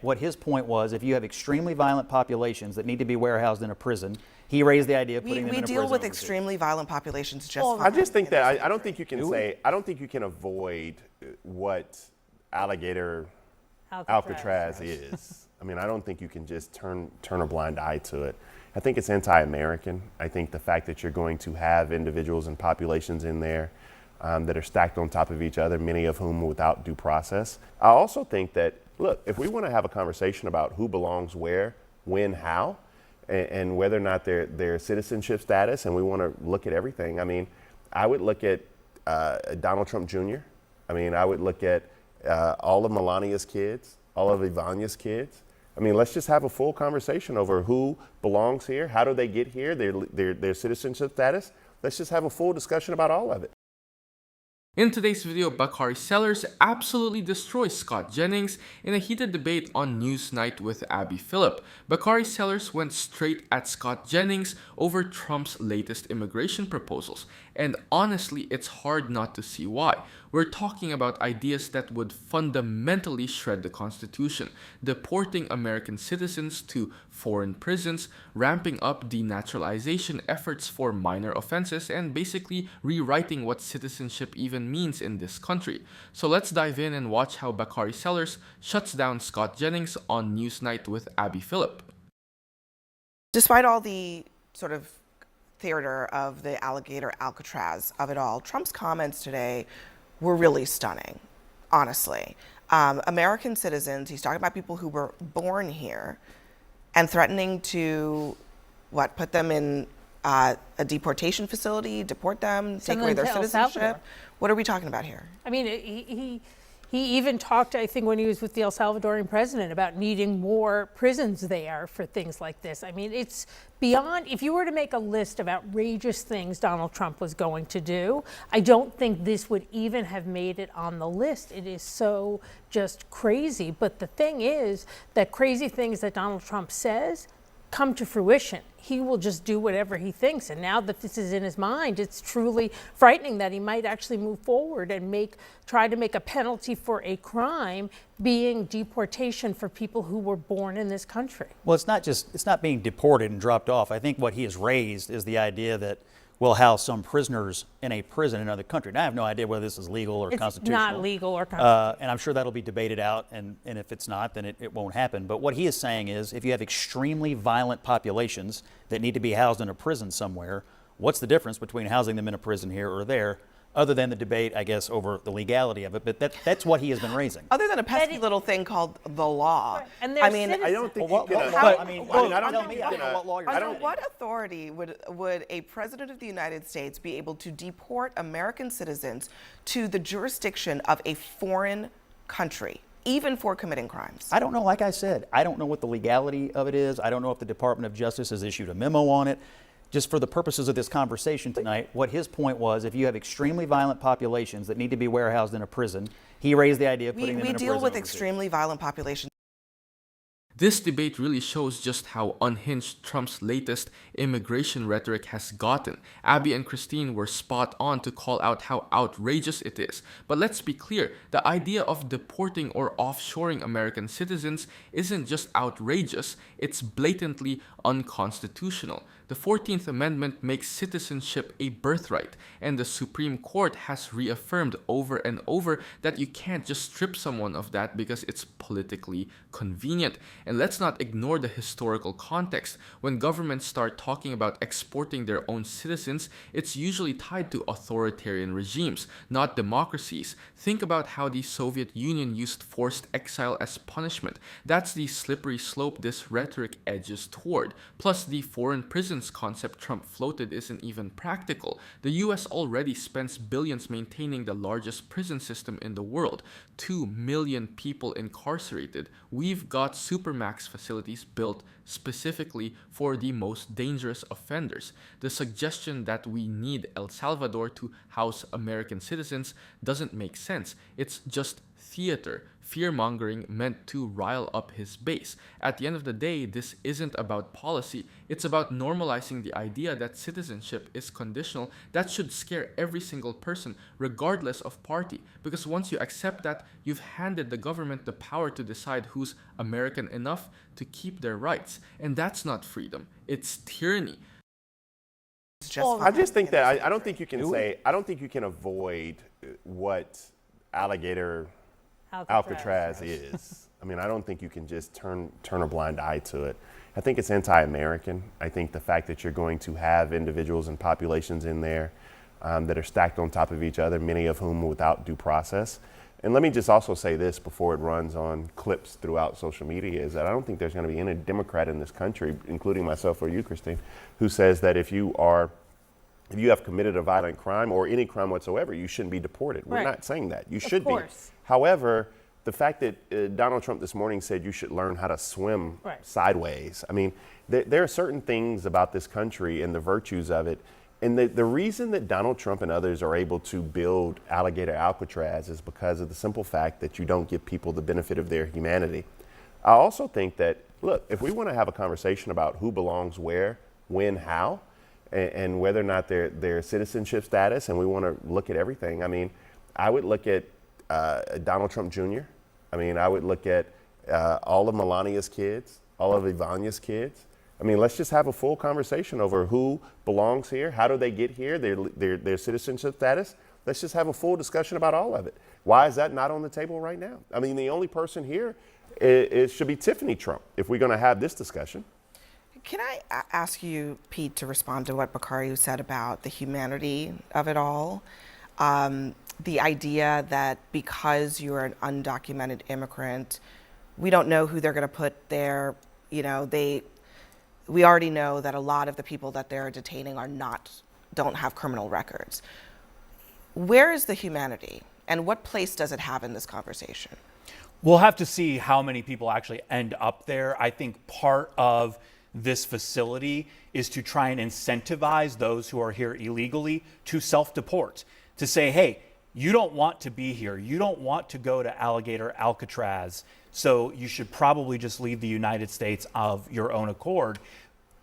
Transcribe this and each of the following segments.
What his point was, if you have extremely violent populations that need to be warehoused in a prison, he raised the idea of putting them in a prison. We deal with overseas. extremely violent populations just fine. I just think that I don't think you can say, I don't think you can avoid what alligator Alcatraz is. I mean, I don't think you can just turn a blind eye to it. I think it's anti-American. I think the fact that you're going to have individuals and populations in there that are stacked on top of each other, many of whom without due process. I also think that, look, if we want to have a conversation about who belongs where, when, how, and whether or not their citizenship status, and we want to look at everything. I mean, I would look at Donald Trump Jr. I mean, I would look at all of Melania's kids, all of Ivania's kids. I mean, let's just have a full conversation over who belongs here, how do they get here, their citizenship status. Let's just have a full discussion about all of it. In today's video, Bakari sellers absolutely destroy Scott Jennings in a heated debate on NewsNight with Abby Phillip. Bakari sellers went straight at Scott Jennings over Trump's latest immigration proposals, and honestly, it's hard not to see why. We're talking about ideas that would fundamentally shred the Constitution, deporting American citizens to foreign prisons, ramping up denaturalization efforts for minor offenses, and basically rewriting what citizenship even means in this country. So let's dive in and watch how Bakari sellers shuts down Scott Jennings on NewsNight with Abby Phillip. Despite all the sort of theater of the alligator Alcatraz of it all, Trump's comments today were really stunning, honestly. American citizens, he's talking about people who were born here and threatening to, put them in a deportation facility, deport them, take away their citizenship. What are we talking about here? I mean, he even talked, I think, when he was with the El Salvadorian president about needing more prisons there for things like this. I mean, it's beyond, if you were to make a list of outrageous things Donald Trump was going to do, I don't think this would even have made it on the list. It is so just crazy. But the thing is that crazy things that Donald Trump says come to fruition. He will just do whatever he thinks. And now that this is in his mind, it's truly frightening that he might actually move forward and try to make a penalty for a crime being deportation for people who were born in this country. Well, it's not being deported and dropped off. I think what he has raised is the idea that we'll house some prisoners in a prison in another country. Now, I have no idea whether this is legal or constitutional. It's not legal or constitutional. And I'm sure that'll be debated out, and if it's not, then it won't happen. But what he is saying is, if you have extremely violent populations that need to be housed in a prison somewhere, what's the difference between housing them in a prison here or there, other than the debate, I guess, over the legality of it? But that's what he has been raising. Other than a pesky little thing called the law. Right. And I mean, I don't think under what authority would a president of the United States be able to deport American citizens to the jurisdiction of a foreign country, even for committing crimes? I don't know. Like I said, I don't know what the legality of it is. I don't know if the Department of Justice has issued a memo on it. Just for the purposes of this conversation tonight, what his point was, if you have extremely violent populations that need to be warehoused in a prison, he raised the idea of putting them in a prison. We deal with extremely violent populations. This debate really shows just how unhinged Trump's latest immigration rhetoric has gotten. Abby and Christine were spot on to call out how outrageous it is. But let's be clear, the idea of deporting or offshoring American citizens isn't just outrageous, it's blatantly unconstitutional. The 14th Amendment makes citizenship a birthright, and the Supreme Court has reaffirmed over and over that you can't just strip someone of that because it's politically convenient. And let's not ignore the historical context. When governments start talking about exporting their own citizens, it's usually tied to authoritarian regimes, not democracies. Think about how the Soviet Union used forced exile as punishment. That's the slippery slope this rhetoric edges toward. Plus, the foreign prisons concept Trump floated isn't even practical. The US already spends billions maintaining the largest prison system in the world. 2 million people incarcerated. We've got supermax facilities built specifically for the most dangerous offenders. The suggestion that we need El Salvador to house American citizens doesn't make sense. It's just theater, fear-mongering meant to rile up his base. At the end of the day, this isn't about policy. It's about normalizing the idea that citizenship is conditional. That should scare every single person, regardless of party. Because once you accept that, you've handed the government the power to decide who's American enough to keep their rights. And that's not freedom. It's tyranny. I just think that I don't think you can I don't think you can avoid what alligator Alcatraz is. I mean, I don't think you can just turn a blind eye to it. I think it's anti-American. I think the fact that you're going to have individuals and populations in there that are stacked on top of each other, many of whom without due process. And let me just also say this before it runs on clips throughout social media, is that I don't think there's going to be any Democrat in this country, including myself or you, Christine, who says that if you have committed a violent crime or any crime whatsoever, you shouldn't be deported. We're not saying that. You should be. However, the fact that Donald Trump this morning said you should learn how to swim sideways. I mean, there are certain things about this country and the virtues of it. And the reason that Donald Trump and others are able to build alligator Alcatraz is because of the simple fact that you don't give people the benefit of their humanity. I also think that, look, if we want to have a conversation about who belongs where, when, how, and whether or not their citizenship status, and we want to look at everything, I mean, I would look at Donald Trump Jr. I mean, I would look at all of Melania's kids, all of Ivania's kids. I mean, let's just have a full conversation over who belongs here, how do they get here, their citizenship status. Let's just have a full discussion about all of it. Why is that not on the table right now? I mean, the only person here should be Tiffany Trump if we're going to have this discussion. Can I ask you, Pete, to respond to what Bakari said about the humanity of it all? The idea that because you're an undocumented immigrant, we don't know who they're going to put there. You know, we already know that a lot of the people that they're detaining don't have criminal records. Where is the humanity, and what place does it have in this conversation? We'll have to see how many people actually end up there. I think part of this facility is to try and incentivize those who are here illegally to self-deport, to say, hey, you don't want to be here. You don't want to go to alligator Alcatraz. So you should probably just leave the United States of your own accord.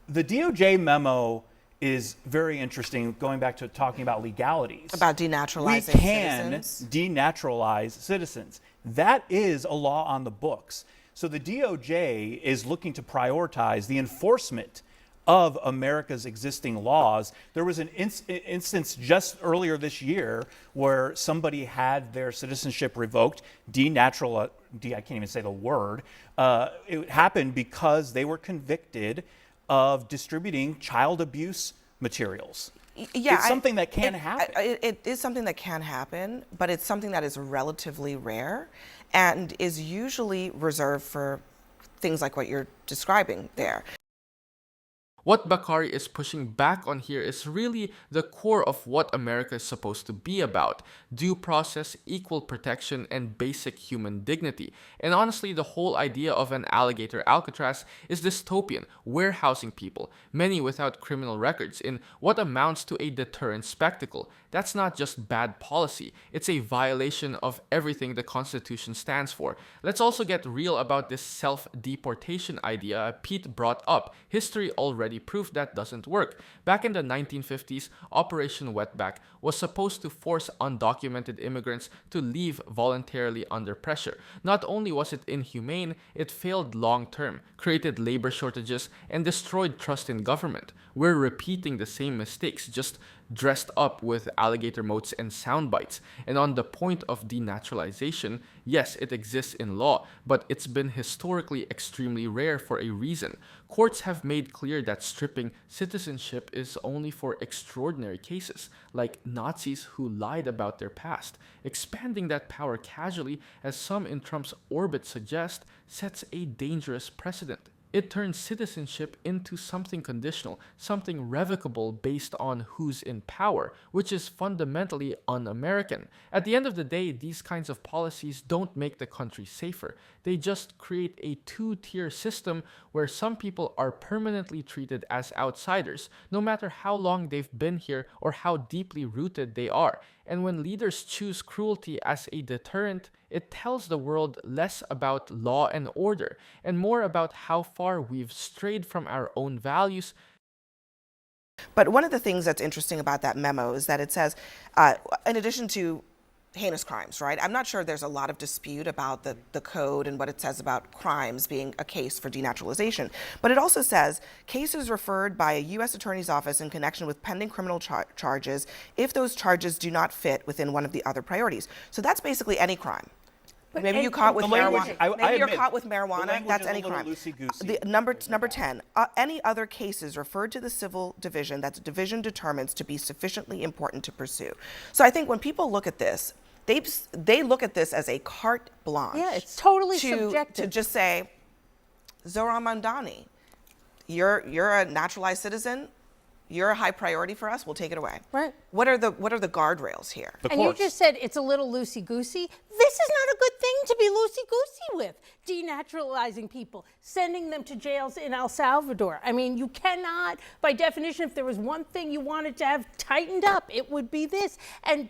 The DOJ memo is very interesting, going back to talking about legalities. About denaturalizing We can citizens? denaturalize citizens. That is a law on the books. So the DOJ is looking to prioritize the enforcement of America's existing laws. There was an instance just earlier this year where somebody had their citizenship revoked, I can't even say the word. It happened because they were convicted of distributing child abuse materials. Yeah, it's something that can happen. It is something that can happen, but it's something that is relatively rare and is usually reserved for things like what you're describing there. What Bakari is pushing back on here is really the core of what America is supposed to be about: due process, equal protection, and basic human dignity. And honestly, the whole idea of an alligator Alcatraz is dystopian, warehousing people, many without criminal records, in what amounts to a deterrent spectacle. That's not just bad policy, it's a violation of everything the Constitution stands for. Let's also get real about this self-deportation idea Pete brought up. History already proved that doesn't work. Back in the 1950s, Operation Wetback was supposed to force undocumented immigrants to leave voluntarily under pressure. Not only was it inhumane, it failed long-term, created labor shortages, and destroyed trust in government. We're repeating the same mistakes, just dressed up with alligator moats and sound bites. And on the point of denaturalization, yes, it exists in law, but it's been historically extremely rare for a reason. Courts have made clear that stripping citizenship is only for extraordinary cases, like Nazis who lied about their past. Expanding that power casually, as some in Trump's orbit suggest, sets a dangerous precedent. It turns citizenship into something conditional, something revocable based on who's in power, which is fundamentally un-American. At the end of the day, these kinds of policies don't make the country safer. They just create a two-tier system where some people are permanently treated as outsiders, no matter how long they've been here or how deeply rooted they are. And when leaders choose cruelty as a deterrent, It tells the world less about law and order and more about how far we've strayed from our own values. But one of the things that's interesting about that memo is that it says, in addition to heinous crimes, right? I'm not sure there's a lot of dispute about the code and what it says about crimes being a case for denaturalization. But it also says cases referred by a U.S. Attorney's Office in connection with pending criminal charges if those charges do not fit within one of the other priorities. So that's basically any crime. Maybe you're caught with marijuana. Maybe you're caught with marijuana. That's any crime. The number 10. Any other cases referred to the civil division that the division determines to be sufficiently important to pursue. So I think when people look at this, they look at this as a carte blanche. Yeah, it's totally subjective. To just say, Zohran Mamdani, you're a naturalized citizen. You're a high priority for us. We'll take it away. Right. What are the guardrails here? And you just said it's a little loosey-goosey. This is not a good thing to be loosey-goosey with. Denaturalizing people, sending them to jails in El Salvador. I mean, you cannot, by definition, if there was one thing you wanted to have tightened up, it would be this. And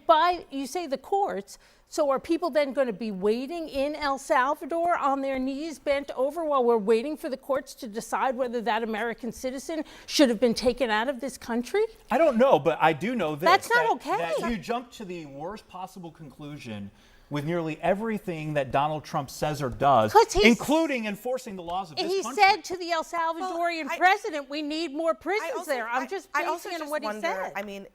you say the courts, so are people then going to be waiting in El Salvador on their knees, bent over, while we're waiting for the courts to decide whether that American citizen should have been taken out of this country? I don't know, but I do know this. That's not okay. That you jump to the worst possible conclusion with nearly everything that Donald Trump says or does, including enforcing the laws of this country. He said to the El Salvadorian president, we need more prisons there. I'm just basing on what he said. I mean,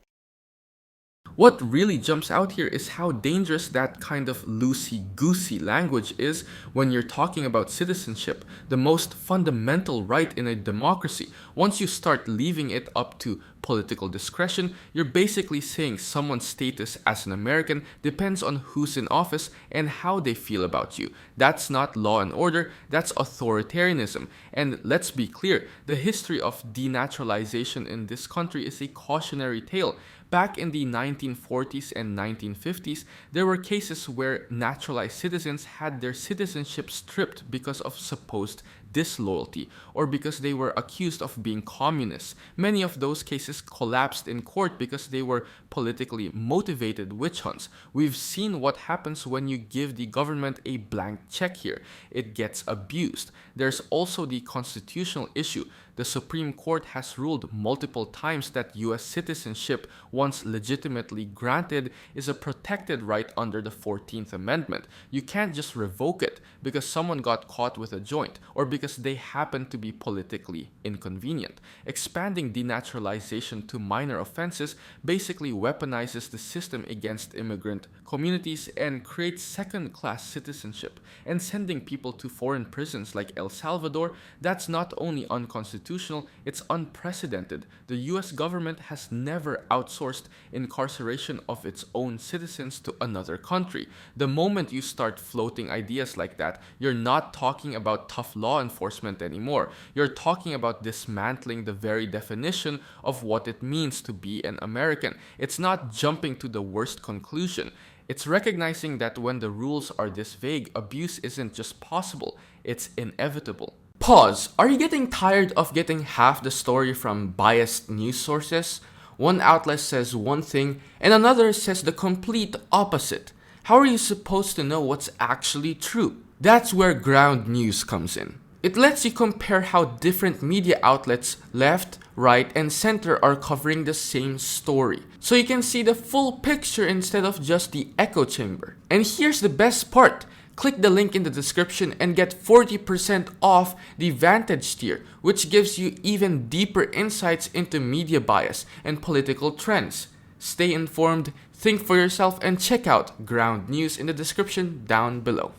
what really jumps out here is how dangerous that kind of loosey-goosey language is when you're talking about citizenship, the most fundamental right in a democracy. Once you start leaving it up to political discretion, you're basically saying someone's status as an American depends on who's in office and how they feel about you. That's not law and order, that's authoritarianism. And let's be clear, the history of denaturalization in this country is a cautionary tale. Back in the 1940s and 1950s, there were cases where naturalized citizens had their citizenship stripped because of supposed disloyalty or because they were accused of being communists. Many of those cases collapsed in court because they were politically motivated witch hunts. We've seen what happens when you give the government a blank check here. It gets abused. There's also the constitutional issue. The Supreme Court has ruled multiple times that U.S. citizenship, once legitimately granted, is a protected right under the 14th Amendment. You can't just revoke it because someone got caught with a joint or because they happen to be politically inconvenient. Expanding denaturalization to minor offenses basically weaponizes the system against immigrant communities and creates second-class citizenship. And sending people to foreign prisons like El Salvador, that's not only unconstitutional, it's unprecedented. The US government has never outsourced incarceration of its own citizens to another country. The moment you start floating ideas like that, you're not talking about tough law enforcement anymore. You're talking about dismantling the very definition of what it means to be an American. It's not jumping to the worst conclusion. It's recognizing that when the rules are this vague, abuse isn't just possible, it's inevitable. Pause. Are you getting tired of getting half the story from biased news sources? One outlet says one thing and another says the complete opposite. How are you supposed to know what's actually true? That's where ground news comes in. It lets you compare how different media outlets, left, right, and center are covering the same story. So you can see the full picture instead of just the echo chamber. And here's the best part. Click the link in the description and get 40% off the Vantage tier, which gives you even deeper insights into media bias and political trends. Stay informed, think for yourself, and check out ground news in the description down below.